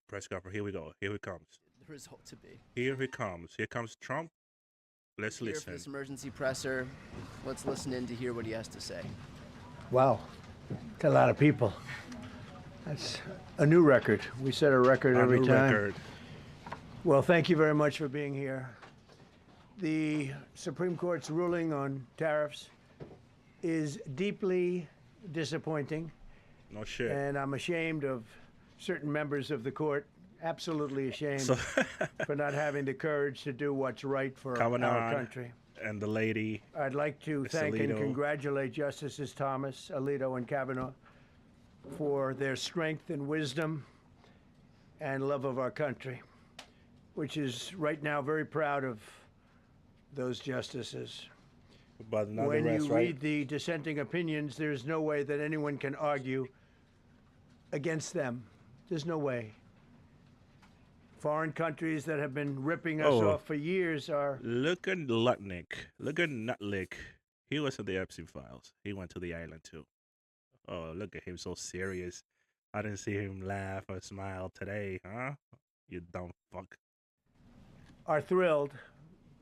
Press conference. Here we go. Here it comes. The result to be. Here he comes. Here comes Trump. Let's Here for listen. this emergency presser. Let's listen in to hear what he has to say. Wow, that's a lot of people. That's a new record. We set a record every time. Record. Well, thank you very much for being here. The Supreme Court's ruling on tariffs is deeply disappointing. No shit. And I'm ashamed of certain members of the court, absolutely ashamed for not having the courage to do what's right for our country. And the lady. I'd like to thank and congratulate Justices Thomas, Alito, and Kavanaugh for their strength and wisdom and love of our country, which is right now very proud of those justices. But when you read the dissenting opinions, there's no way that anyone can argue against them. There's no way. Foreign countries that have been ripping us off for years are... Look at Lutnick. Look at Nutlick. He was in the Epstein files. He went to the island too. Oh, look at him so serious. I didn't see him laugh or smile today, huh? You dumb fuck. Are thrilled,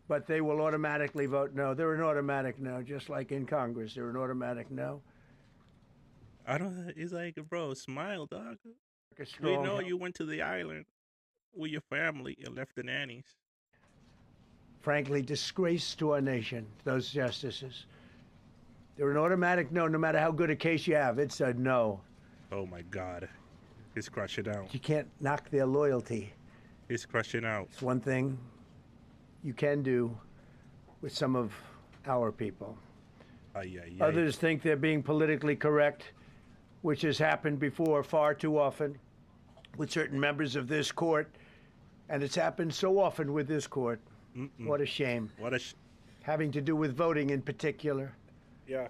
but they will automatically vote no. They're an automatic no, just like in Congress. They're an automatic no. I don't... He's like, bro, smile, dog. We know you went to the island with your family and left the nannies. Frankly, disgrace to our nation, those justices. They're an automatic no, no matter how good a case you have. It's a no. Oh my God. He's crushing out. You can't knock their loyalty. He's crushing out. It's one thing you can do with some of our people. Others think they're being politically correct, which has happened before far too often with certain members of this court. And it's happened so often with this court. What a shame. Having to do with voting in particular. Yeah.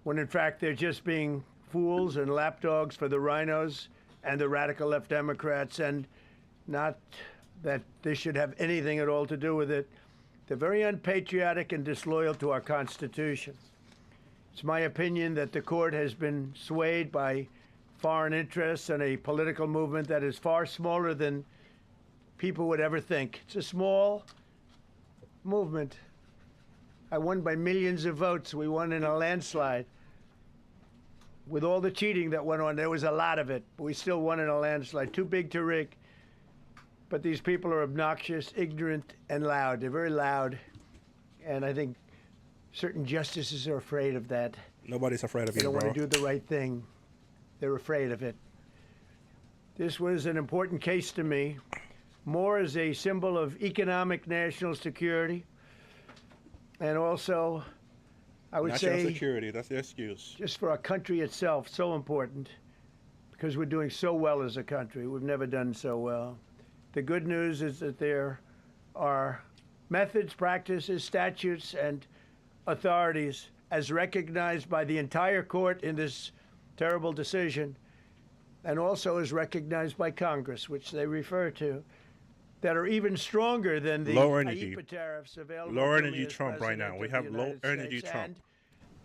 When in fact they're just being fools and lapdogs for the rhinos and the radical left Democrats, and not that this should have anything at all to do with it. They're very unpatriotic and disloyal to our Constitution. It's my opinion that the court has been swayed by foreign interests and a political movement that is far smaller than people would ever think. It's a small movement. I won by millions of votes. We won in a landslide. With all the cheating that went on, there was a lot of it, but we still won in a landslide. Too big to rig. But these people are obnoxious, ignorant, and loud. They're very loud. And I think certain justices are afraid of that. Nobody's afraid of you, bro. They don't want to do the right thing. They're afraid of it. This was an important case to me, more as a symbol of economic national security, and also, I would say, national security, that's the excuse. Just for our country itself, so important, because we're doing so well as a country. We've never done so well. The good news is that there are methods, practices, statutes, and authorities, as recognized by the entire court in this terrible decision, and also as recognized by Congress, which they refer to, that are even stronger than the low energy tariffs available. Low energy Trump right now. We have low energy Trump.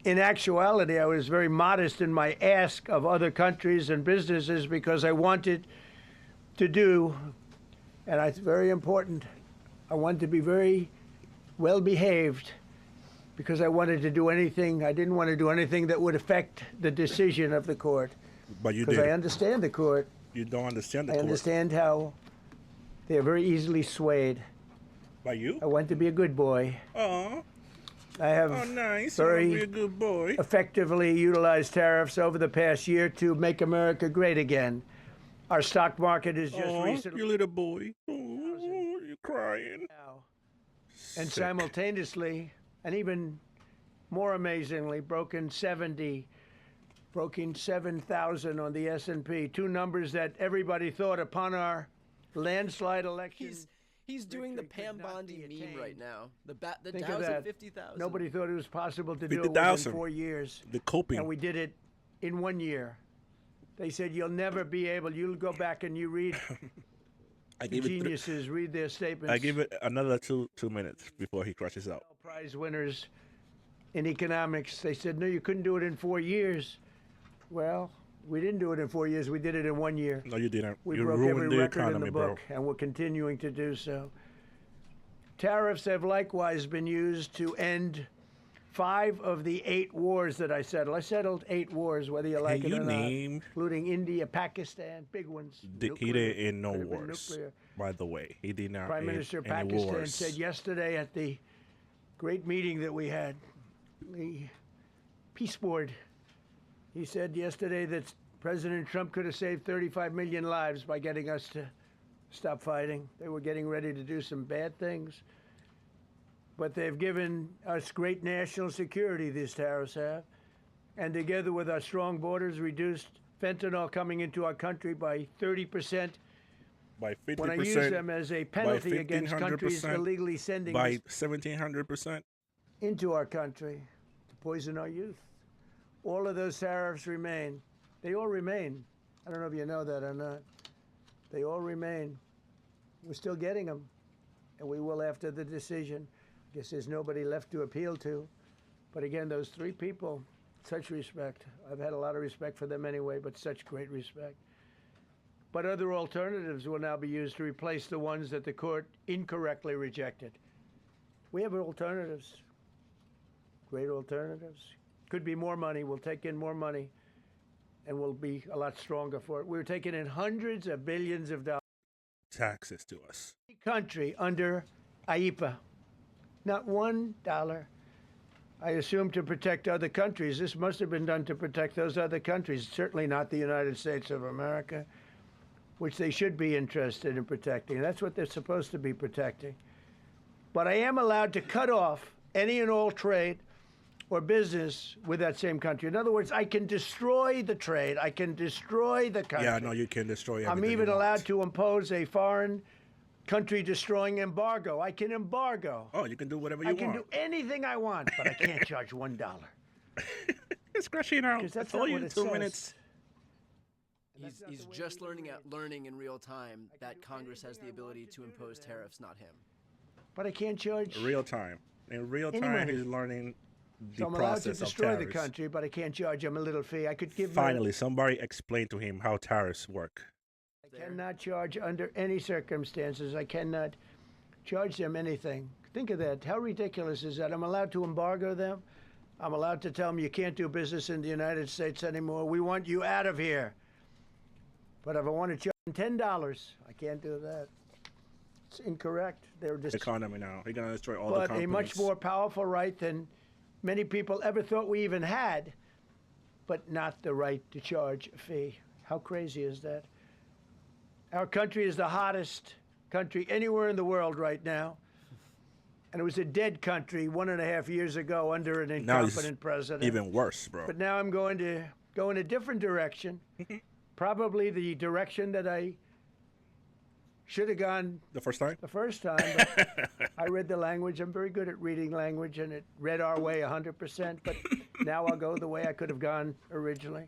In actuality, I was very modest in my ask of other countries and businesses because I wanted to do, and it's very important, I wanted to be very well behaved because I wanted to do anything, I didn't want to do anything that would affect the decision of the court. But you did. Because I understand the court. You don't understand the court. I understand how they're very easily swayed. By you? I want to be a good boy. Oh. I have very be a good boy. Effectively utilized tariffs over the past year to make America great again. Our stock market is just recently... you little boy. Oh, you're crying. And simultaneously, and even more amazingly, broken 7,000 on the S&P, two numbers that everybody thought upon our landslide election. He's doing the Pam Bondi meme right now. The Think Dow's of at that. 50,000. Nobody thought it was possible to do it within within 4 years. The coping. And we did it in 1 year. They said, you'll never be able, you'll go back and you read the geniuses, read their statements. I give it another two minutes before he crashes out. Prize winners in economics, they said, no, you couldn't do it in 4 years. Well, We didn't do it in 4 years. We did it in 1 year. No, you didn't. We You broke ruined every the record in economy, the bro. book, and we're continuing to do so. Tariffs have likewise been used to end 5 of the 8 wars that I settled. I settled 8 wars, whether you like Can it you or name not, including India, Pakistan, big ones. he did in no could have been wars. nuclear. By the way, he did not Prime in Minister of any Pakistan wars. said yesterday at the great meeting that we had, the Peace Board, he said yesterday that President Trump could have saved 35 million lives by getting us to stop fighting. They were getting ready to do some bad things. But they've given us great national security, these tariffs have. And together with our strong borders, reduced fentanyl coming into our country by 30%. By 50%. When I use them as a penalty against countries 1,500%, illegally sending by this 1,700%. into our country to poison our youth. All of those tariffs remain. They all remain. I don't know if you know that or not. They all remain. We're still getting them, and we will after the decision. I guess there's nobody left to appeal to. But again, those 3 people, such respect. I've had a lot of respect for them anyway, but such great respect. But other alternatives will now be used to replace the ones that the court incorrectly rejected. We have alternatives, great alternatives. Could be more money. We'll take in more money, and we'll be a lot stronger for it. We're taking in hundreds of billions of dollars. Taxes to us. Country under AIPA, not $1. I assume to protect other countries. This must have been done to protect those other countries, certainly not the United States of America, which they should be interested in protecting. That's what they're supposed to be protecting. But I am allowed to cut off any and all trade or business with that same country. In other words, I can destroy the trade. I can destroy the country. Yeah, no, you can destroy everything. I'm even allowed to impose a foreign country-destroying embargo. I can embargo. Oh, you can do whatever you I want. can do anything I want, but I can't charge $1. It's crashing out. Because that's I told not you what it 2 says. minutes. He's just learning in real time that Congress has the ability to impose tariffs, not him. But I can't charge. Real time. In real Any time, money. he's learning the So I'm allowed to process of destroy the tariffs. country, but I can't charge him a little fee. I could give Finally, somebody explained to him how tariffs work. I cannot charge under any circumstances. I cannot charge them anything. Think of that. How ridiculous is that? I'm allowed to embargo them. I'm allowed to tell them you can't do business in the United States anymore. We want you out of here. But if I want to charge them $10, I can't do that. It's incorrect. They're just Economy now. He's gonna destroy all the but companies. a much more powerful right than many people ever thought we even had, but not the right to charge a fee. How crazy is that? Our country is the hottest country anywhere in the world right now. And it was a dead country 1.5 years ago under an Now it's incompetent president. even worse, bro. But now I'm going to go in a different direction, probably the direction that I should have gone The first time? the first time. But I read the language. I'm very good at reading language, and it read our way 100%. But now I'll go the way I could have gone originally,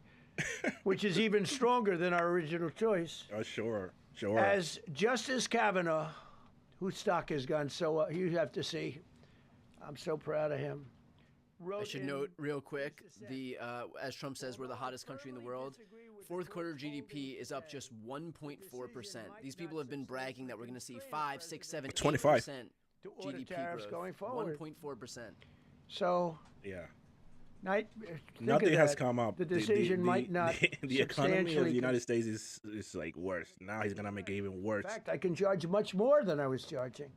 which is even stronger than our original choice. Oh, sure. Sure. As Justice Kavanaugh, whose stock has gone so up, you have to see. I'm so proud of him. I should note real quick, as Trump says, we're the hottest country in the world. Fourth quarter GDP is up just 1.4%. These people have been bragging that we're going to see 5, 6, 7, 25. 8% to order GDP tariffs growth. going forward. 1.4%. So Yeah. think Nothing of has that. come up. The decision might not The economy of the substantially United States is like worse. Now he's gonna make it even worse. In fact, I can charge much more than I was charging.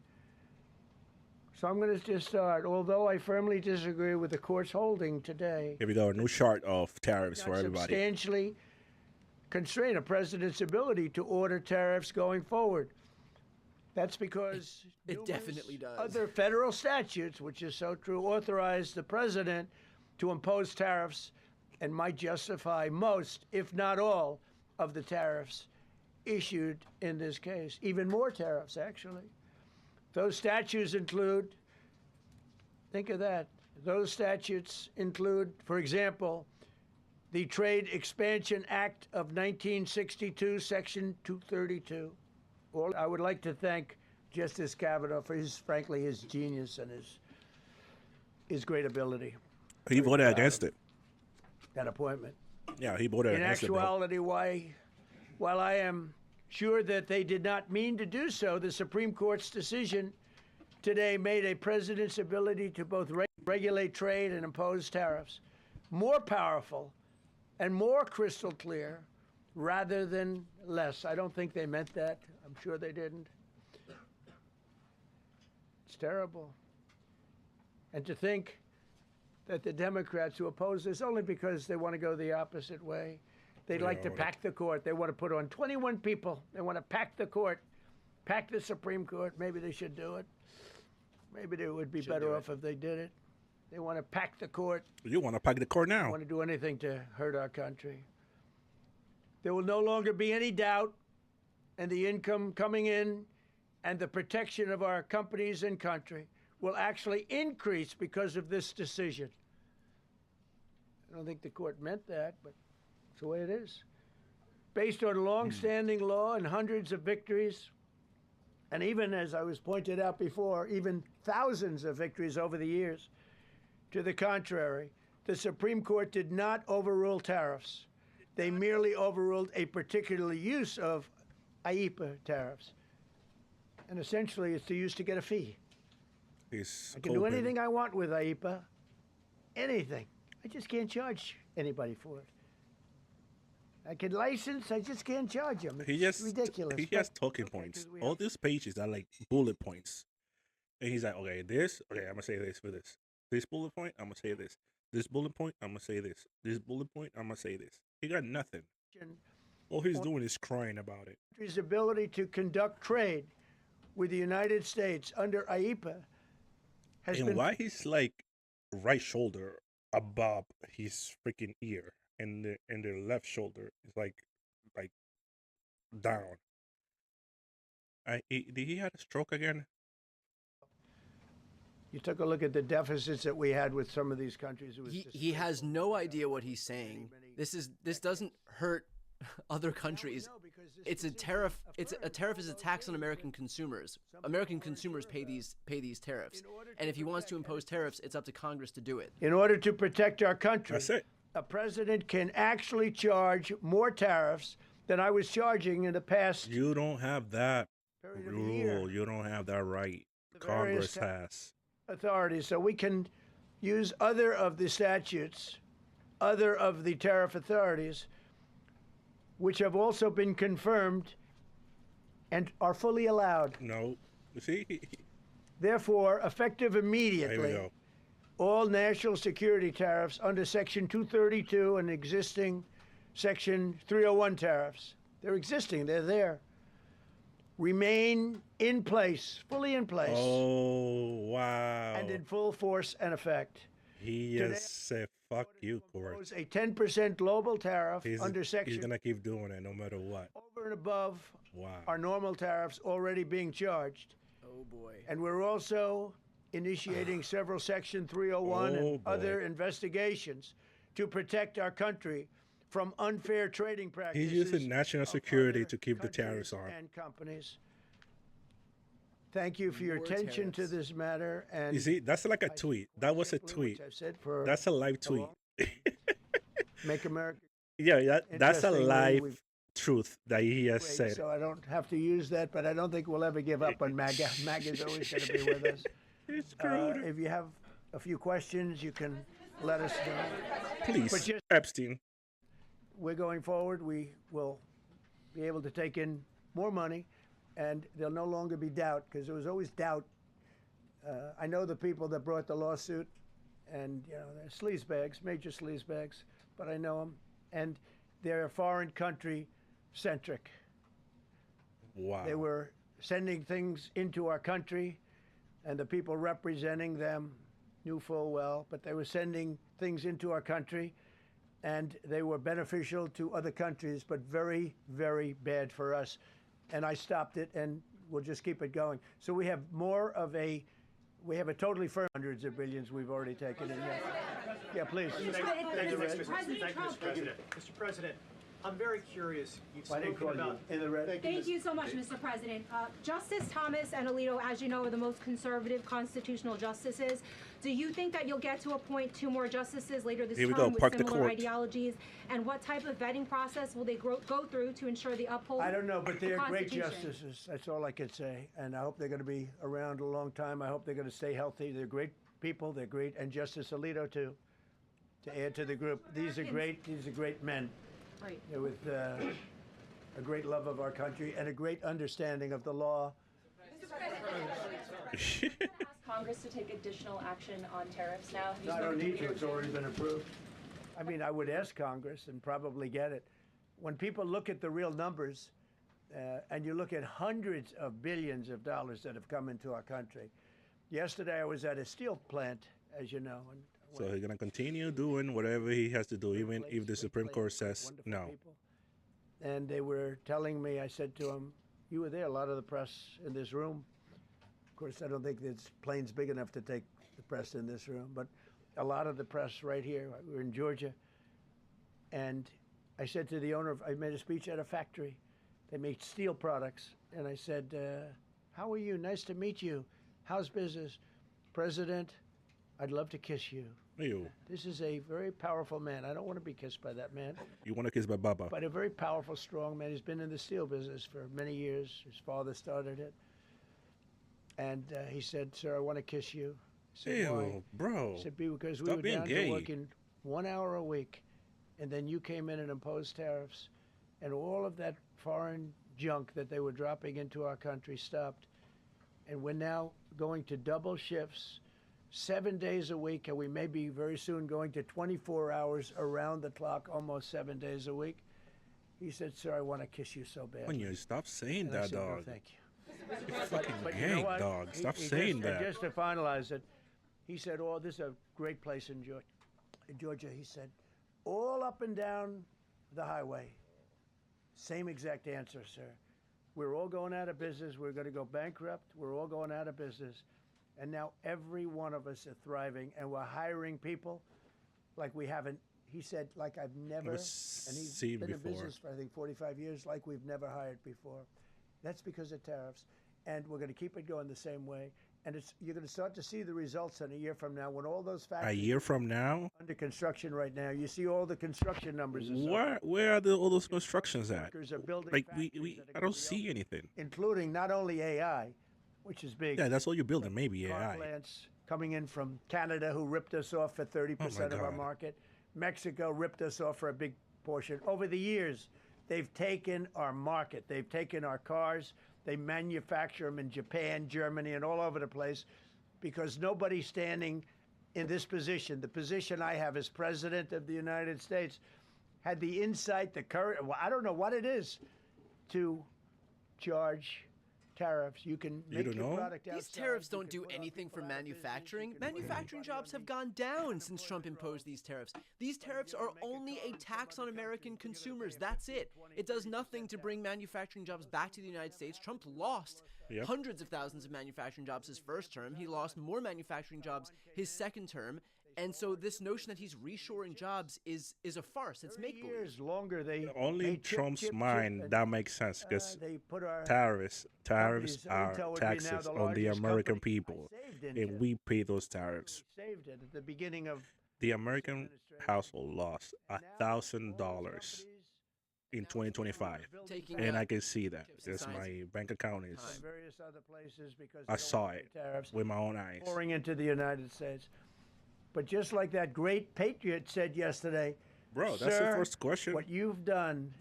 So I'm going to just start. Although I firmly disagree with the court's holding today, Here we go. A new chart of tariffs not for everybody. substantially constrain a president's ability to order tariffs going forward. That's because It numerous definitely does. Other federal statutes, which is so true, authorize the president to impose tariffs and might justify most, if not all, of the tariffs issued in this case. Even more tariffs, actually. Those statutes include, think of that, those statutes include, for example, the Trade Expansion Act of 1962, Section 232. Well, I would like to thank Justice Kavanaugh for frankly, his genius and his great ability. He voted against it. That appointment. Yeah, he voted In against the bill. actuality, while I am sure that they did not mean to do so, the Supreme Court's decision today made a president's ability to both regulate trade and impose tariffs more powerful and more crystal clear rather than less. I don't think they meant that. I'm sure they didn't. It's terrible. And to think that the Democrats who oppose this only because they want to go the opposite way, they'd like to pack the court. They want to put on 21 people. They want to pack the court, pack the Supreme Court. Maybe they should do it. Maybe they would be better off if they did it. They want to pack the court. You want to pack the court now? They want to do anything to hurt our country. There will no longer be any doubt, and the income coming in and the protection of our companies and country will actually increase because of this decision. I don't think the court meant that, but it's the way it is. Based on long-standing law and hundreds of victories, and even, as I was pointed out before, even thousands of victories over the years, to the contrary, the Supreme Court did not overrule tariffs. They merely overruled a particular use of IEEPA tariffs. And essentially, it's used to get a fee. I can do anything I want with IEEPA, anything. I just can't charge anybody for it. I can license, I just can't charge them. It's ridiculous. He has talking points. All these pages are like bullet points. And he's like, okay, I'm going to say this for this. This bullet point, I'm going to say this. This bullet point, I'm going to say this. This bullet point, I'm going to say this. He got nothing. All he's doing is crying about it. His ability to conduct trade with the United States under IEEPA has been... And why he's like right shoulder above his freaking ear, and the left shoulder is like down. Did he have a stroke again? You took a look at the deficits that we had with some of these countries. He has no idea what he's saying. This doesn't hurt other countries. It's a tariff. A tariff is a tax on American consumers. American consumers pay these tariffs. And if he wants to impose tariffs, it's up to Congress to do it. In order to protect our country, that's it. A president can actually charge more tariffs than I was charging in the past. You don't have that rule. You don't have that right. Congress has authorities, so we can use other of the statutes, other of the tariff authorities, which have also been confirmed and are fully allowed. No, you see. Therefore, effective immediately, all national security tariffs under Section 232 and existing Section 301 tariffs, they're existing, they're there, remain in place, fully in place. Oh, wow. And in full force and effect. He just said, fuck you, court. A 10% global tariff under Section... He's going to keep doing it no matter what. Over and above our normal tariffs already being charged. Oh, boy. And we're also initiating several Section 301 and other investigations to protect our country from unfair trading practices. He's using national security to keep the tariffs on. And companies. Thank you for your attention to this matter. And you see, that's like a tweet. That was a tweet. That's a live tweet. Make America. Yeah, that's a live truth that he has said. So I don't have to use that, but I don't think we'll ever give up on MAGA. MAGA's always going to be with us. If you have a few questions, you can let us know. Please, Epstein. We're going forward. We will be able to take in more money, and there'll no longer be doubt, because there was always doubt. I know the people that brought the lawsuit, and they're sleazebags, major sleazebags, but I know them, and they're foreign country centric. Wow. They were sending things into our country, and the people representing them knew full well, but they were sending things into our country, and they were beneficial to other countries, but very, very bad for us. And I stopped it, and we'll just keep it going. So we have we have a totally firm hundreds of billions we've already taken in. Yeah, please. Thank you, Mr. President. Mr. President, I'm very curious. You've Why didn't spoken call about. you in the red? Thank you so much, Mr. President. Justice Thomas and Alito, as you know, are the most conservative constitutional justices. Do you think that you'll get to appoint 2 more justices later this Here we term go, with park the similar court. ideologies? And what type of vetting process will they go through to ensure the uphold? I don't know, but the they're great Constitution? justices. That's all I can say. And I hope they're going to be around a long time. I hope they're going to stay healthy. They're great people. They're great. And Justice Alito, too, to add to the group. These are great men. Right. They're with a great love of our country and a great understanding of the law. Ask Congress to take additional action on tariffs now? Have you No, I spoken don't need to. leaders? It's already been approved. I mean, I would ask Congress and probably get it. When people look at the real numbers, and you look at hundreds of billions of dollars that have come into our country. Yesterday, I was at a steel plant, as you know. And So he's gonna continue doing whatever he has to do, even if the Supreme Court says wonderful no. people. And they were telling me, I said to them, you were there, a lot of the press in this room. Of course, I don't think this plane's big enough to take the press in this room, but a lot of the press right here. We were in Georgia. And I said to the owner, I made a speech at a factory. They make steel products. And I said, how are you? Nice to meet you. How's business? President, I'd love to kiss you. Ew. This is a very powerful man. I don't want to be kissed by that man. You want to kiss by Baba? But a very powerful, strong man. He's been in the steel business for many years. His father started it. And he said, sir, I want to kiss you. I said, why? Ew, bro. I said, because we Stop were being down gay. to working 1 hour a week. And then you came in and imposed tariffs. And all of that foreign junk that they were dropping into our country stopped. And we're now going to double shifts, 7 days a week, and we may be very soon going to 24 hours around the clock, almost 7 days a week. He said, sir, I want to kiss you so bad. When you stop saying And I that, said, no, dog. thank you. Fucking But you know gang, what? dog. Stop He saying just, that. Just to finalize it, he said, oh, this is a great place in Georgia. He said, all up and down the highway, same exact answer, sir. We're all going out of business. We're going to go bankrupt. We're all going out of business. And now every one of us are thriving, and we're hiring people like we haven't. He said, like I've never, and he's seen been in before. business for, I think, 45 years, like we've never hired before. That's because of tariffs. And we're going to keep it going the same way. And you're going to start to see the results in a year from now when all those A factories year from now? under construction right now. You see all the construction numbers. Are so Where are all those constructions at? workers are building Like factories that are I gonna don't be see anything. including not only AI, which is big. Yeah, that's all you're building. Maybe car AI. plants coming in from Canada, who ripped us off for 30% of our God. market. Mexico ripped us off for a big portion. Over the years, they've taken our market. They've taken our cars. They manufacture them in Japan, Germany, and all over the place because nobody's standing in this position. The position I have as President of the United States had the insight, the courage, well, I don't know what it is, to charge tariffs. You can You make don't your know? product These outside, tariffs you don't can do put our anything for people out of business, manufacturing. you can put Manufacturing everybody jobs on have the- gone down since Trump imposed these tariffs. These tariffs are only a tax on American consumers. That's it. It does nothing to bring manufacturing jobs back to the United States. Trump lost Yep. hundreds of thousands of manufacturing jobs his first term. He lost more manufacturing jobs his second term. And so this notion that he's reshoring jobs is a farce. It's 30 make-believe. years longer they Only made chip, Trump's chip, mind and, that makes sense because they put our tariffs companies, are Intel would be now taxes the on the largest American company. people, I saved and Intel. we pay those tariffs. We saved it at the beginning of The American household lost and now all $1,000 those companies in 2025, Taking and out I can see that chips and because science. my bank account is. from various other places because I they don't saw want to it pay tariffs with my own eyes. pouring into the United States. But just like that great patriot said yesterday, Bro, that's the "Sir, first question. what you've done,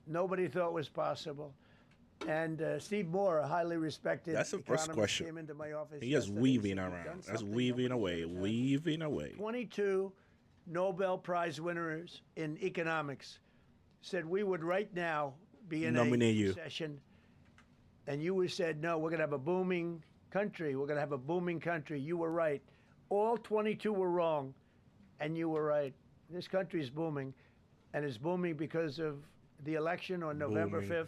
nobody thought was possible." And Steve Moore, a highly respected That's the first economist, question. came into my office He is yesterday. weaving said, "You've around. done That's something weaving nobody away, ever done." weaving away. 22 Nobel Prize winners in economics said we would right now be in Nominate a you. recession, and you said, no, we're going to have a booming country. We're going to have a booming country. You were right. All 22 were wrong, and you were right. This country is booming, and it's booming because of the election on November Booming. 5th,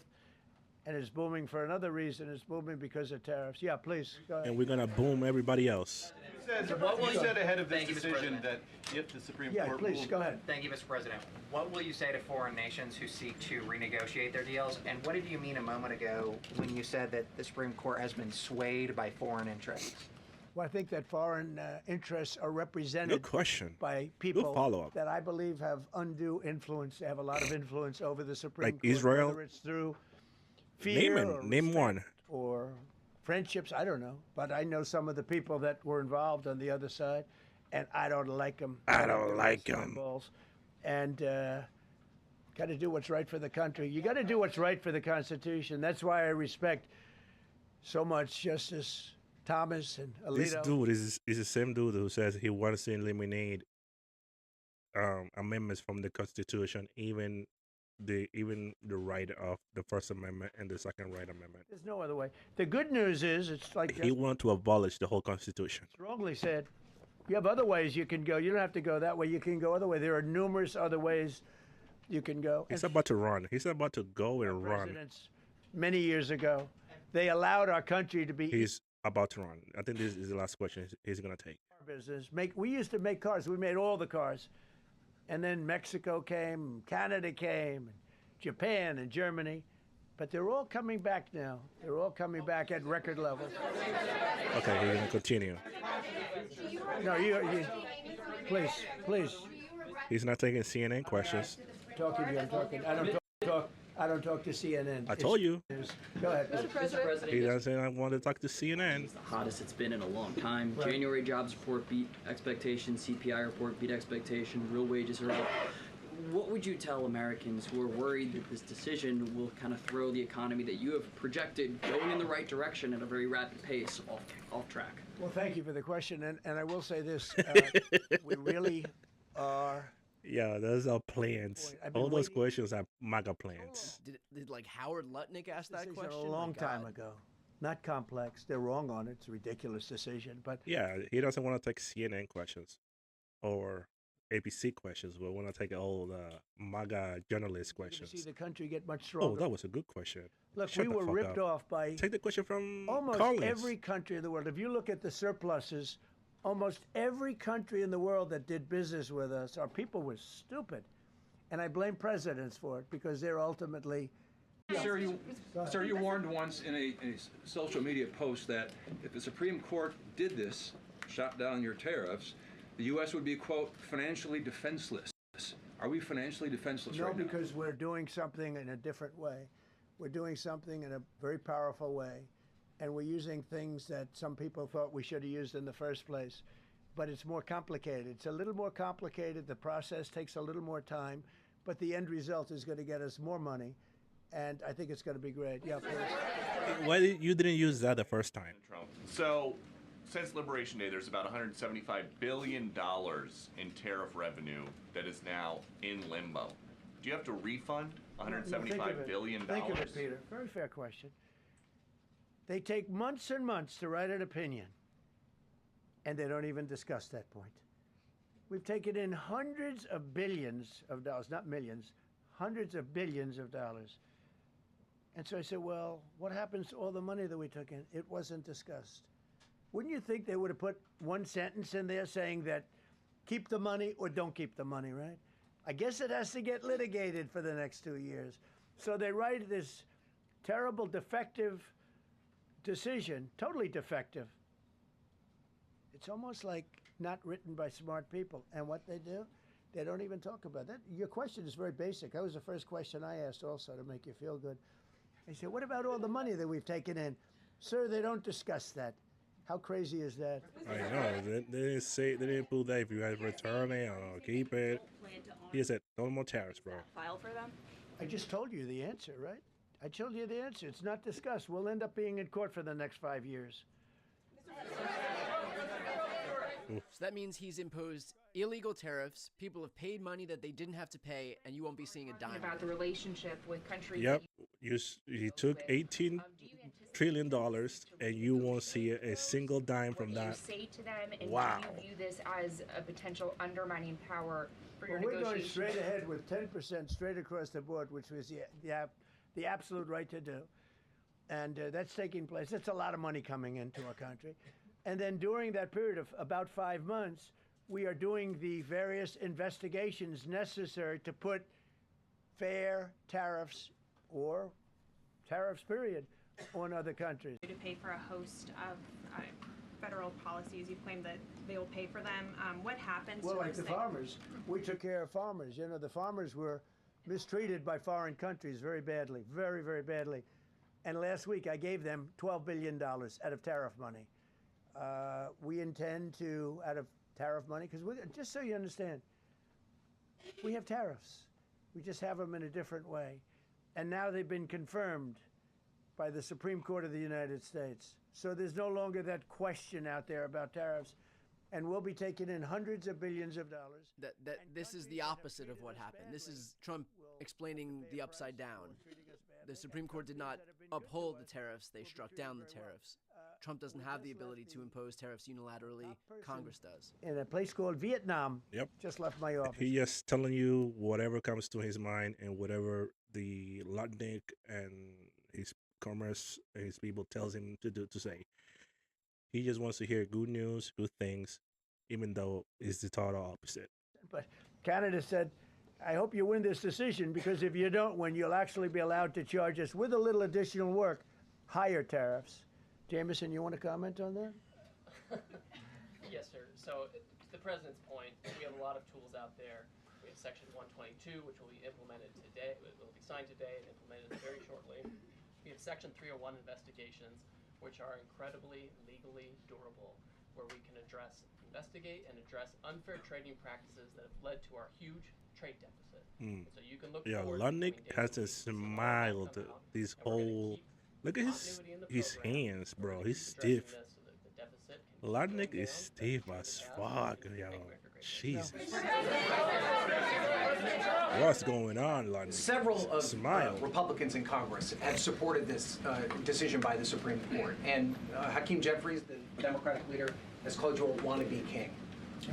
and it's booming for another reason. It's booming because of tariffs. Yeah, please, go ahead. And we're going to boom everybody else. You said ahead of this decision that if the Supreme Court please, ruled... go ahead. Thank you, Mr. President. What will you say to foreign nations who seek to renegotiate their deals? And what did you mean a moment ago when you said that the Supreme Court has been swayed by foreign interests? Well, I think that foreign interests are represented Good question. by people Good follow-up. that I believe have undue influence. They have a lot of influence over the Supreme Like Court, Israel? whether it's through fear Name one. or friendships. I don't know, but I know some of the people that were involved on the other side, and I don't like them. I don't like them. And got to do what's right for the country. You got to do what's right for the Constitution. That's why I respect so much Justice Thomas and Alito. This dude is the same dude who says he wants to eliminate amendments from the Constitution, even the right of the First Amendment and the Second Right Amendment. There's no other way. The good news is it's like He wanted to abolish the whole Constitution. strongly said, you have other ways you can go. You don't have to go that way. You can go other way. There are numerous other ways you can go. He's about to run. He's about to go and run. Presidents, many years ago, they allowed our country to be He's about to run. I think this is the last question he's going to take. our business. We used to make cars. We made all the cars. And then Mexico came, Canada came, and Japan and Germany. But they're all coming back now. They're all coming back at record levels. Okay, he's going to continue. No, you please. He's not taking CNN questions. Talking to you, I'm talking. I don't talk to CNN. I told you. Go ahead. Mr. President. He doesn't say I want to talk to CNN. It's the hottest it's been in a long time. January jobs report beat expectations, CPI report beat expectation, real wages are up. What would you tell Americans who are worried that this decision will kind of throw the economy that you have projected going in the right direction at a very rapid pace off track? Well, thank you for the question, and I will say this: we really are. Yeah, those are plans. I've been All those waiting- questions are MAGA plans. Did like Howard Lutnick ask that Decision question? a long My time God. ago. Not complex. They're wrong on it. It's a ridiculous decision, but Yeah, he doesn't want to take CNN questions or ABC questions. We want to take all MAGA journalist we're going to see questions. the country get much Oh, stronger. that was a good question. Look, Shut we the were fuck ripped up. off by Take the question from almost Collins. every country in the world. If you look at the surpluses, almost every country in the world that did business with us, our people were stupid. And I blame presidents for it because they're ultimately. Sir, you warned once in a social media post that if the Supreme Court did this, shot down your tariffs, the U.S. would be, quote, financially defenseless. Are we financially defenseless No, right now? because we're doing something in a different way. We're doing something in a very powerful way. And we're using things that some people thought we should have used in the first place. But it's more complicated. It's a little more complicated. The process takes a little more time. But the end result is going to get us more money. And I think it's going to be great. Yeah, please. Why you didn't use that the first time? Trump. So, since Liberation Day, there's about $175 billion in tariff revenue that is now in limbo. Do you have to refund $175 billion? Think of it, Peter. Very fair question. They take months and months to write an opinion, and they don't even discuss that point. We've taken in hundreds of billions of dollars, not millions, hundreds of billions of dollars. And so I said, well, what happens to all the money that we took in? It wasn't discussed. Wouldn't you think they would have put one sentence in there saying that keep the money or don't keep the money, right? I guess it has to get litigated for the next 2 years. So they write this terrible, defective decision, totally defective. It's almost like not written by smart people. And what they do, they don't even talk about that. Your question is very basic. That was the first question I asked also to make you feel good. I said, what about all the money that we've taken in? Sir, they don't discuss that. How crazy is that? I know. They didn't put that if you had to return it or keep it. He said, no more tariffs, bro. File for them? I just told you the answer, right? I told you the answer. It's not discussed. We'll end up being in court for the next 5 years. So that means he's imposed illegal tariffs. People have paid money that they didn't have to pay, and you won't be seeing a dime. About the relationship with countries. Yep. He took $18 trillion, and you won't see a single dime from What do you that. say to them, and Wow. do you view this as a potential undermining power for your Well, we're going negotiations? straight ahead with 10% straight across the board, which was the absolute right to do. And that's taking place. It's a lot of money coming into our country. And then during that period of about 5 months, we are doing the various investigations necessary to put fair tariffs or tariffs, period, on other countries. To pay for a host of federal policies, you claim that they will pay for them. What happens Well, to like those the things? farmers, we took care of farmers. You know, the farmers were mistreated by foreign countries very badly, very, very badly. And last week I gave them $12 billion out of tariff money. We intend to, out of tariff money, because just so you understand, we have tariffs. We just have them in a different way. And now they've been confirmed by the Supreme Court of the United States. So there's no longer that question out there about tariffs. And we'll be taking in hundreds of billions of dollars. This is the opposite of what happened. This is Trump explaining the upside down. The Supreme Court did not uphold the tariffs. They struck down the tariffs. Trump doesn't have the ability to impose tariffs unilaterally. Congress does. In a place called Vietnam. Yep. Just left my office. He just telling you whatever comes to his mind and whatever the Lutnick and his commerce and his people tells him to say. He just wants to hear good news, good things, even though it's the total opposite. But Canada said, I hope you win this decision, because if you don't win, you'll actually be allowed to charge us with a little additional work, higher tariffs. Jameson, you want to comment on that? Yes, sir. So to the president's point, we have a lot of tools out there. We have Section 122, which will be implemented today. It will be signed today and implemented very shortly. We have Section 301 investigations, which are incredibly legally durable, where we can investigate and address unfair trading practices that have led to our huge trade deficit. So you can look forward to Lutnick has a smile. This whole look at his hands, bro. He's stiff. Lutnick is stiff as fuck, yo. Jesus. What's going on, Lutnick? Several of Smile. Republicans in Congress have supported this decision by the Supreme Court. And Hakeem Jeffries, the Democratic leader, has called you a wannabe king.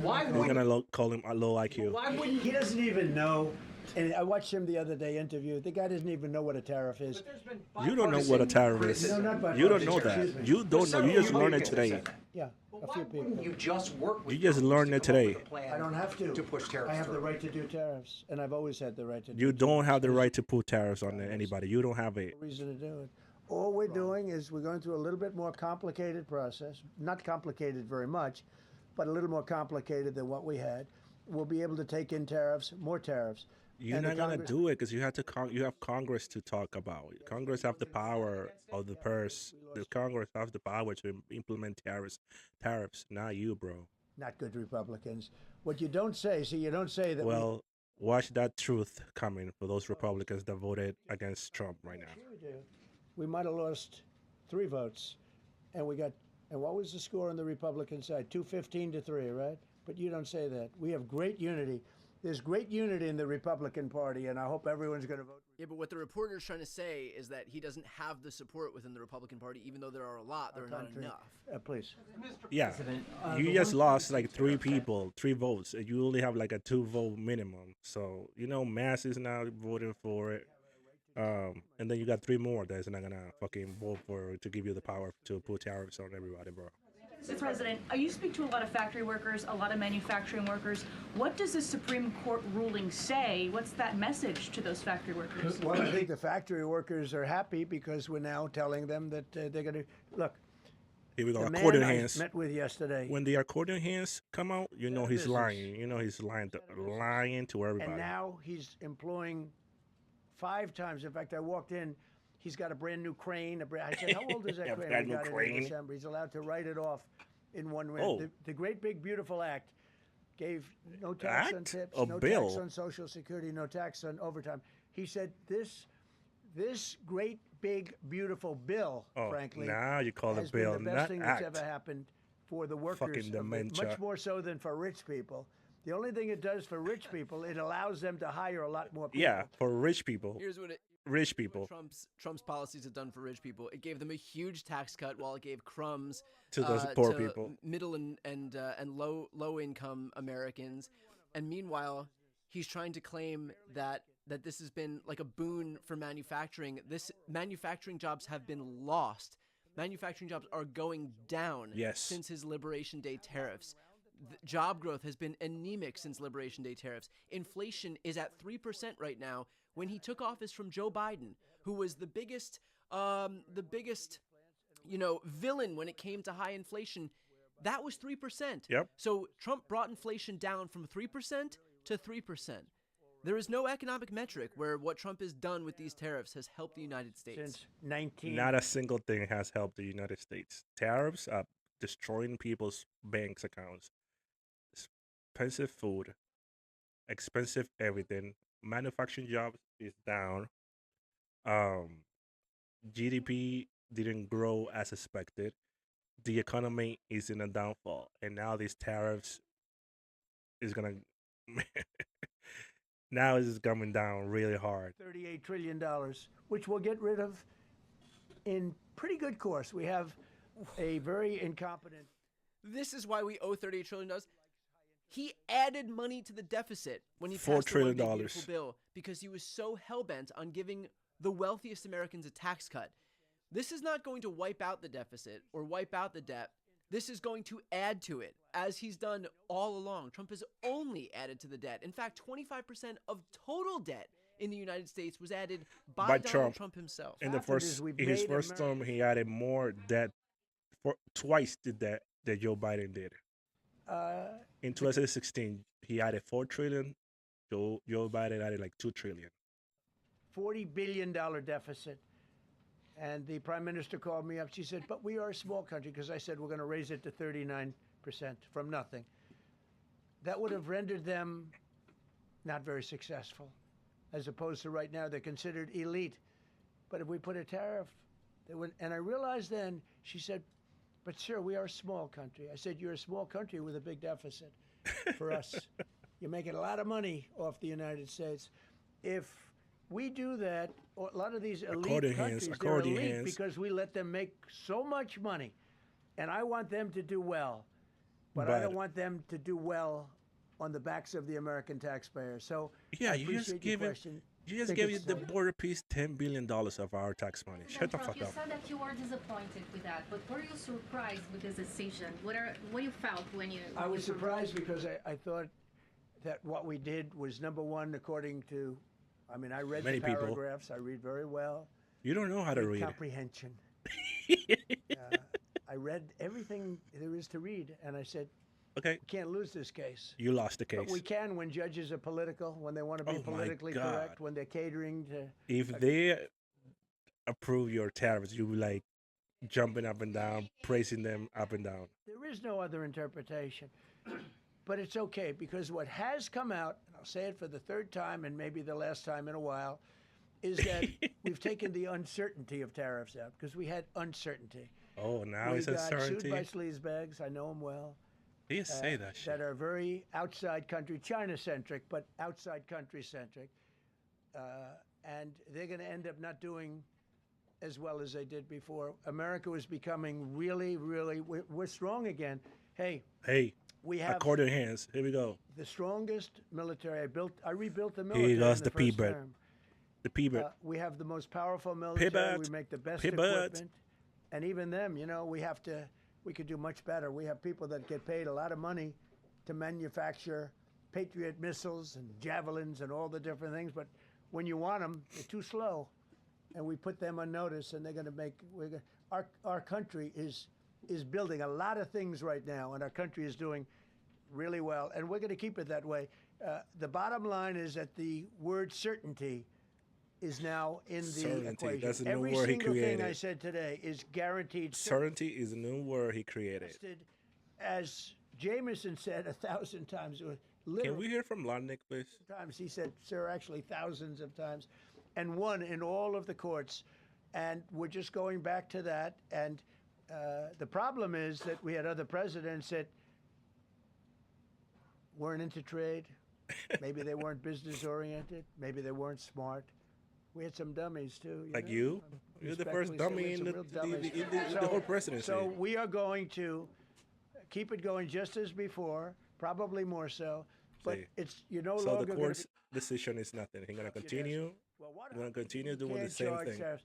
Why We're would gonna call him a low IQ. Why wouldn't he? Doesn't even know. And I watched him the other day interview. The guy doesn't even know what a tariff is. You don't know what a tariff is. You don't know that. You don't know. You just learned it today. Yeah, a few people. you just work with You just learned it today. I don't have to. to push tariffs I have the through? right to do tariffs, and I've always had the right to do You don't have the right to put tariffs on anybody. You don't have it. reason to do it. All we're doing is we're going through a little bit more complicated process. Not complicated very much, but a little more complicated than what we had. We'll be able to take in tariffs, more tariffs. You're And the not gonna Congress- do it because you have to. You have Congress to talk about. Congress have the power of the purse. The Congress have the power to implement tariffs. Tariffs, not you, bro. Not good Republicans. What you don't say, you don't say that. Well, watch that truth coming for those Republicans that voted against Trump right now. We might have lost 3 votes, and what was the score on the Republican side? 215 to 3, right? But you don't say that. We have great unity. There's great unity in the Republican Party, and I hope everyone's going to vote. Yeah, but what the reporter's trying to say is that he doesn't have the support within the Republican Party, even though there are a lot, there are not enough. Please. Yeah, you just lost like 3 people, 3 votes, and you only have like a 2-vote minimum. So mass is now voting for it, and then you got 3 more that's not gonna fucking vote for it to give you the power to put tariffs on everybody, bro. Mr. President, you speak to a lot of factory workers, a lot of manufacturing workers. What does the Supreme Court ruling say? What's that message to those factory workers? Well, I think the factory workers are happy because we're now telling them that they're going to look. Here we go. The Accordion man I hands. met with yesterday. When the accordion hands come out, he's business. lying. He's lying to everybody. And now he's employing 5 times. In fact, I walked in. He's got a brand new crane. I said, how old is that crane? brand We new got it in crane? December. He's allowed to write it off in 1 minute. Oh. The Great Big Beautiful Act gave no tax on Act? tips, A no bill? tax on Social Security, no tax on overtime. He said this Great Big Beautiful bill, frankly, now you call has it bill, been the best not thing act. that's ever happened for the workers. Fucking dementia. Much more so than for rich people. The only thing it does for rich people, it allows them to hire a lot more people. Yeah, for rich people. Here's what Rich people. Trump's policies have done for rich people. It gave them a huge tax cut, while it gave crumbs To those poor people. middle and low income Americans. And meanwhile, he's trying to claim that that this has been like a boon for manufacturing. Manufacturing jobs have been lost. Manufacturing jobs are going down since his Liberation Day tariffs. Job growth has been anemic since Liberation Day tariffs. Inflation is at 3% right now. When he took office from Joe Biden, who was the biggest, villain when it came to high inflation, that was 3%. Yep. So Trump brought inflation down from 3% to 3%. There is no economic metric where what Trump has done with these tariffs has helped the United States. Since 19... Not a single thing has helped the United States. Tariffs are destroying people's bank accounts. Expensive food, expensive everything. Manufacturing jobs is down. GDP didn't grow as expected. The economy is in a downfall, and now these tariffs is gonna now it's coming down really hard. $38 trillion, which we'll get rid of in pretty good course. We have a very incompetent. This is why we owe $38 trillion. He added money to the deficit when he $4 passed the trillion One Big Beautiful Bill because he was so hell-bent on giving the wealthiest Americans a tax cut. This is not going to wipe out the deficit or wipe out the debt. This is going to add to it, as he's done all along. Trump has only added to the debt. In fact, 25% of total debt in the United States was added by Donald Trump himself. In his first term, he added more debt, for twice the debt that Joe Biden did. In 2016, he added $4 trillion. Joe Biden added like $2 trillion. $40 billion deficit. And the prime minister called me up. She said, but we are a small country, because I said we're going to raise it to 39% from nothing. That would have rendered them not very successful, as opposed to right now they're considered elite. But if we put a tariff, they would. And I realized then, she said, but sir, we are a small country. I said, you're a small country with a big deficit for us. You're making a lot of money off the United States. If we do that, a lot of these elite countries, they're elite because we let them make so much money. And I want them to do well. But I don't want them to do well on the backs of the American taxpayer. So yeah, I you just gave the border peace $10 billion of our tax money. Shut the fuck up. You said that you were disappointed with that, but were you surprised with this decision? What you felt when you? I was surprised because I thought that what we did was, number one, according to, I mean, I read the paragraphs. I read very well. You don't know how to read. Comprehension. I read everything there is to read, and I said, okay, we can't lose this case. You lost the case. But we can when judges are political, when they want to be politically correct, when they're catering to... If they approve your tariffs, you'll be like jumping up and down, praising them up and down. There is no other interpretation. But it's okay, because what has come out, and I'll say it for the third time and maybe the last time in a while, is that we've taken the uncertainty of tariffs out, because we had uncertainty. Oh, now it's uncertainty. We got sued by sleazebags, I know them well. He say that shit. That are very outside country, China-centric, but outside country-centric. And they're going to end up not doing as well as they did before. America was becoming really, really, we're strong again. Hey, we have accordion hands. Here we go. The strongest military. I rebuilt the military. Here goes the P-bird. The P-bird. We have the most powerful military. We make the best equipment. And even them, we could do much better. We have people that get paid a lot of money to manufacture Patriot missiles and javelins and all the different things. But when you want them, they're too slow. And we put them on notice, and they're going to make. Our country is building a lot of things right now, and our country is doing really well. And we're going to keep it that way. The bottom line is that the word certainty is now in the equation. That's a new Every word he single created. thing I said today is guaranteed certainty. Is a new word he created. As Jameson said 1,000 times. Can we hear from Lodnick, please? Times he said, sir, actually thousands of times, and won in all of the courts. And we're just going back to that. And the problem is that we had other presidents that weren't into trade. Maybe they weren't business oriented. Maybe they weren't smart. We had some dummies too. Like you? You're the first dummy in the whole presidency. So we are going to keep it going just as before, probably more so. Exactly. it's you're no So longer the gonna court's be, decision is nothing. He's gonna continue. He's gonna continue doing the can't same charge thing. tariffs.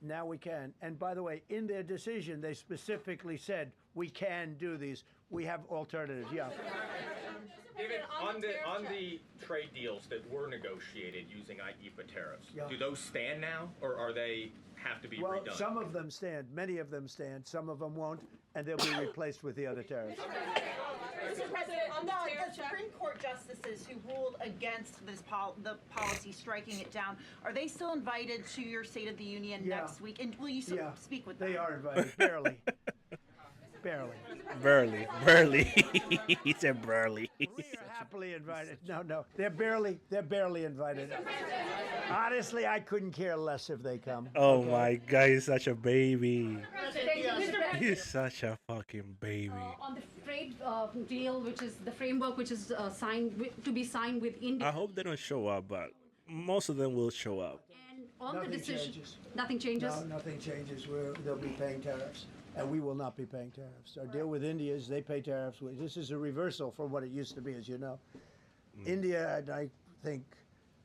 Now we can. And by the way, in their decision, they specifically said we can do these. We have alternatives. Yeah. David, on the trade deals that were negotiated using IEEPA tariffs, Yeah. do those stand now, or are they have to be Well, redone? some of them stand. Many of them stand. Some of them won't, and they'll be replaced with the other tariffs. Mr. President, on the Supreme Court justices who ruled against this the policy, striking it down, are they still invited to your State of the Union next week? And will you speak with them? They are invited, barely. Barely. Barely. He said barely. We are happily invited. No, they're barely invited. Honestly, I couldn't care less if they come. Oh okay? my God, he's such a baby. Mr. He's such a fucking baby. On the trade deal, which is the framework, which is to be signed with India. I hope they don't show up, but most of them will show up. And on Nothing the decision, changes. nothing changes. No, nothing changes. They'll be paying tariffs, and we will not be paying tariffs. Our deal with India is they pay tariffs. This is a reversal from what it used to be, as you know. India, and I think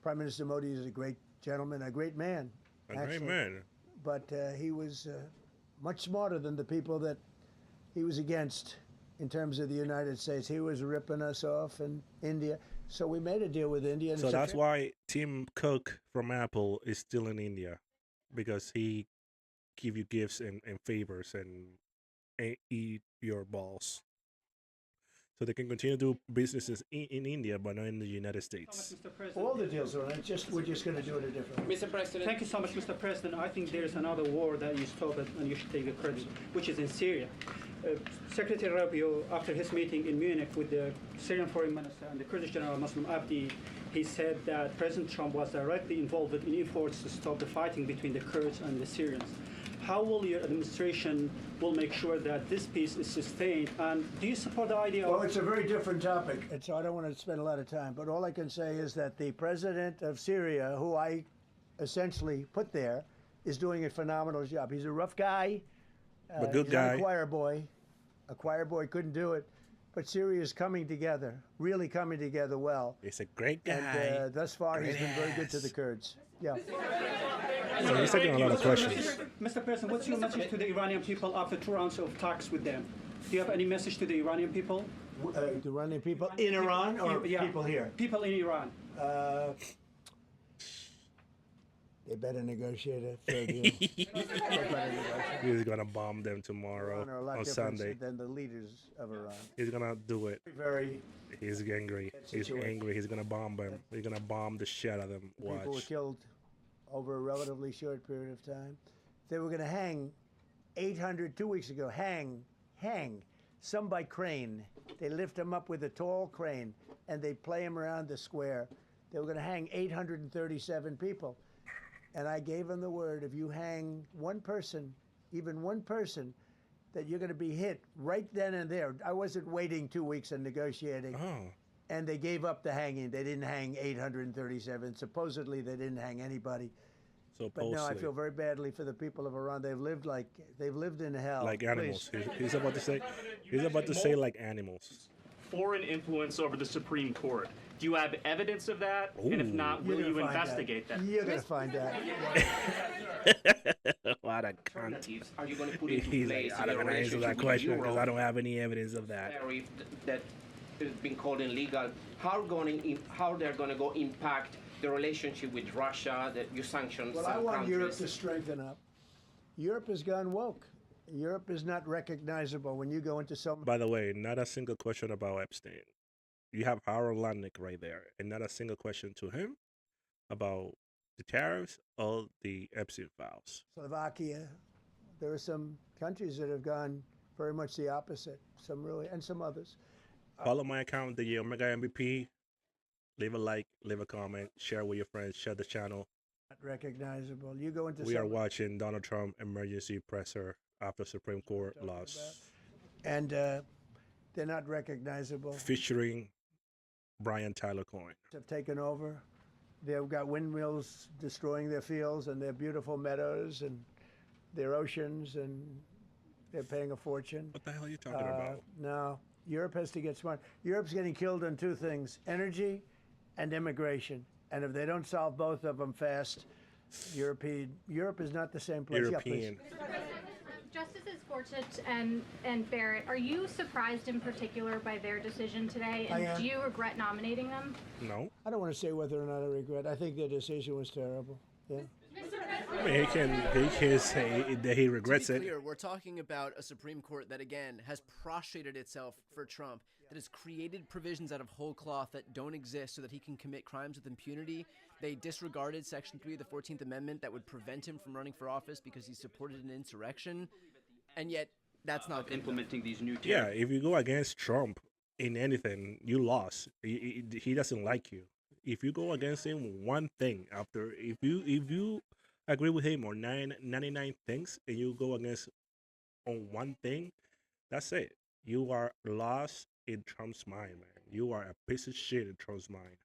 Prime Minister Modi is a great gentleman, a great man. Great man. But he was much smarter than the people that he was against in terms of the United States. He was ripping us off in India. So we made a deal with India. And So that's why Tim Cook from Apple is still in India, because he give you gifts and favors and eat your balls. So they can continue to do businesses in India, but not in the United States. All the deals are on it. We're just going to do it a different way. Mr. President. Thank you so much, Mr. President. I think there's another war that you stopped and you should take the credit, which is in Syria. Secretary Rubio, after his meeting in Munich with the Syrian Foreign Minister and the Kurdish General Muslim Abdi, he said that President Trump was directly involved in efforts to stop the fighting between the Kurds and the Syrians. How will your administration make sure that this peace is sustained? And do you support the idea Well, it's a very different topic, and so I don't want to spend a lot of time, but all I can say is that the president of Syria, who I essentially put there, is doing a phenomenal job. He's a rough guy. But good he's guy. Not a choir boy. A choir boy couldn't do it. But Syria is coming together, really coming together well. He's a great guy. And thus far, he's been very good to the Kurds. Yeah. So he's taking a lot of questions. Mr. President, what's your message to the Iranian people after 2 rounds of talks with them? Do you have any message to the Iranian people? The Iranian people in Iran or people here? People in Iran. They better negotiate a fair deal. He's gonna bomb them tomorrow Iran are a lot on different Sunday. than the leaders of Iran. He's gonna do it. Very. He's angry. He's situation. angry. He's gonna bomb them. He's gonna bomb the shit out of them. People were Watch. killed over a relatively short period of time. They were going to hang 800 2 weeks ago. Hang, some by crane. They lift them up with a tall crane and they play them around the square. They were going to hang 837 people. And I gave them the word, if you hang one person, even one person, that you're going to be hit right then and there. I wasn't waiting 2 weeks and negotiating. Oh. And they gave up the hanging. They didn't hang 837. Supposedly, they didn't hang anybody. But no, I feel very badly for the people of Iran. They've lived in hell. Like animals. He's about to say like animals. Foreign influence over the Supreme Court. Do you have evidence of that? Ooh. And if not, will you find investigate that? You're going to find out. What a cunt. Are you going to put into He's place like, I don't want to answer that question because I don't have any evidence of that. tariff that has been called illegal? How they're going to go impact the relationship with Russia, your sanctions? Well, I want Europe to strengthen up. Europe has gone woke. Europe is not recognizable when you go into some. By the way, not a single question about Epstein. You have Harold Latnick right there, and not a single question to him about the tariffs or the Epstein files. Slovakia, there are some countries that have gone very much the opposite. Some really, and some others. Follow my account, DJOMEGAMVP. Leave a like, leave a comment, share with your friends, share the channel. Not recognizable. You go into. We are watching Donald Trump emergency presser after Supreme Court loss. And they're not recognizable. Featuring Brian Tyler Coyne. Have taken over. They've got windmills destroying their fields and their beautiful meadows and their oceans, and they're paying a fortune. What the hell are you talking about? No, Europe has to get smart. Europe's getting killed on two things, energy and immigration. And if they don't solve both of them fast, Europe is not the same place. European. Justices Scotus and Barrett, are you surprised in particular by their decision today? And do you regret nominating them? No. I don't want to say whether or not I regret. I think their decision was terrible. Yeah. I mean, he can say that he regrets to be it. clear, we're talking about a Supreme Court that, again, has prostrated itself for Trump, that has created provisions out of whole cloth that don't exist so that he can commit crimes with impunity. They disregarded Section 3 of the 14th Amendment that would prevent him from running for office because he supported an insurrection. And yet, that's not implementing these new tariffs. Yeah, if you go against Trump in anything, you lost. He doesn't like you. If you go against him one thing after, if you agree with him on 99 things and you go against on one thing, that's it. You are lost in Trump's mind, man. You are a piece of shit in Trump's mind.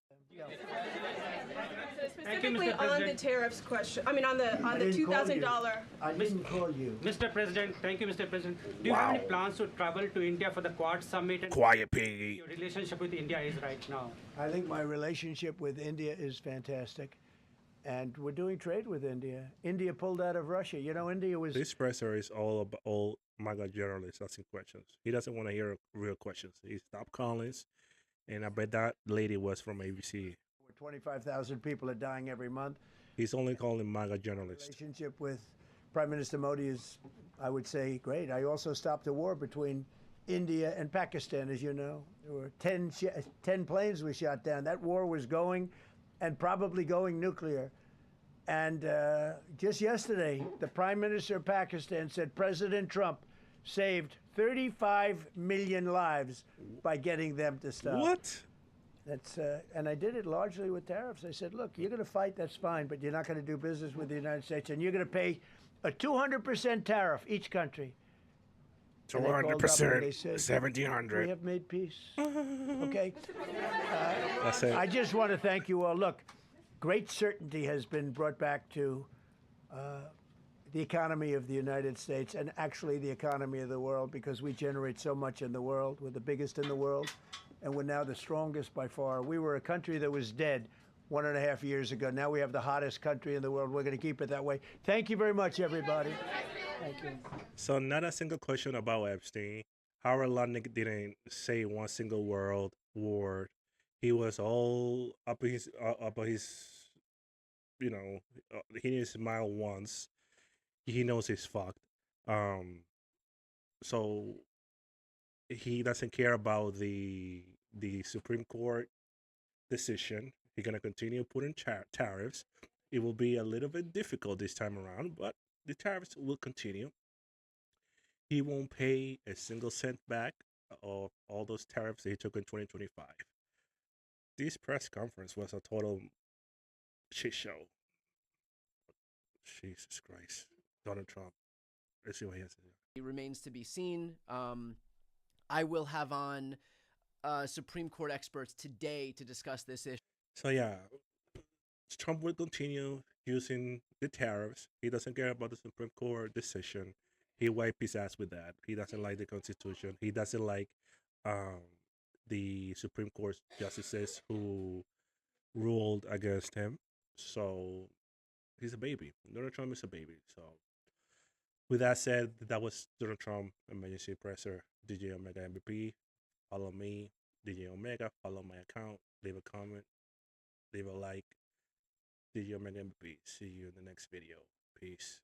Specifically on the tariffs question, I mean on the $2,000. I didn't call you. Mr. President, thank you, Mr. President. Do you have any plans to travel to India for the Quad Summit? And Quiet, piggy. Your relationship with India is right now. I think my relationship with India is fantastic. And we're doing trade with India. India pulled out of Russia. You know, India was... This presser is all MAGA journalists asking questions. He doesn't want to hear real questions. He stopped calling, and I bet that lady was from ABC. 25,000 people are dying every month. He's only calling MAGA journalists. Relationship with Prime Minister Modi is, I would say, great. I also stopped a war between India and Pakistan, as you know. There were 10 planes we shot down. That war was going and probably going nuclear. And just yesterday, the Prime Minister of Pakistan said President Trump saved 35 million lives by getting them to stop. What? That's and I did it largely with tariffs. I said, look, you're going to fight, that's fine, but you're not going to do business with the United States, and you're going to pay a 200% tariff, each country. 200%, 1,700. We have made peace. Okay? That's it. I just want to thank you all. Look, great certainty has been brought back to the economy of the United States and actually the economy of the world, because we generate so much in the world. We're the biggest in the world, and we're now the strongest by far. We were a country that was dead 1.5 years ago. Now we have the hottest country in the world. We're going to keep it that way. Thank you very much, everybody. Thank you. So not a single question about Epstein. Howard Lutnick didn't say one single word. He was all up his, you know, he didn't smile once. He knows he's fucked. So he doesn't care about the Supreme Court decision. He's gonna continue putting tariffs. It will be a little bit difficult this time around, but the tariffs will continue. He won't pay a single cent back of all those tariffs that he took in 2025. This press conference was a total shit show. Jesus Christ. Donald Trump. Let's see what he has to do. It remains to be seen. I will have on Supreme Court experts today to discuss this issue. So yeah, Trump will continue using the tariffs. He doesn't care about the Supreme Court decision. He wiped his ass with that. He doesn't like the Constitution. He doesn't like the Supreme Court justices who ruled against him. So he's a baby. Donald Trump is a baby. So with that said, that was Donald Trump Emergency Presser, DJOMEGAMVP. Follow me, DJ Omega. Follow my account. Leave a comment. Leave a like. DJOMEGAMVP. See you in the next video. Peace.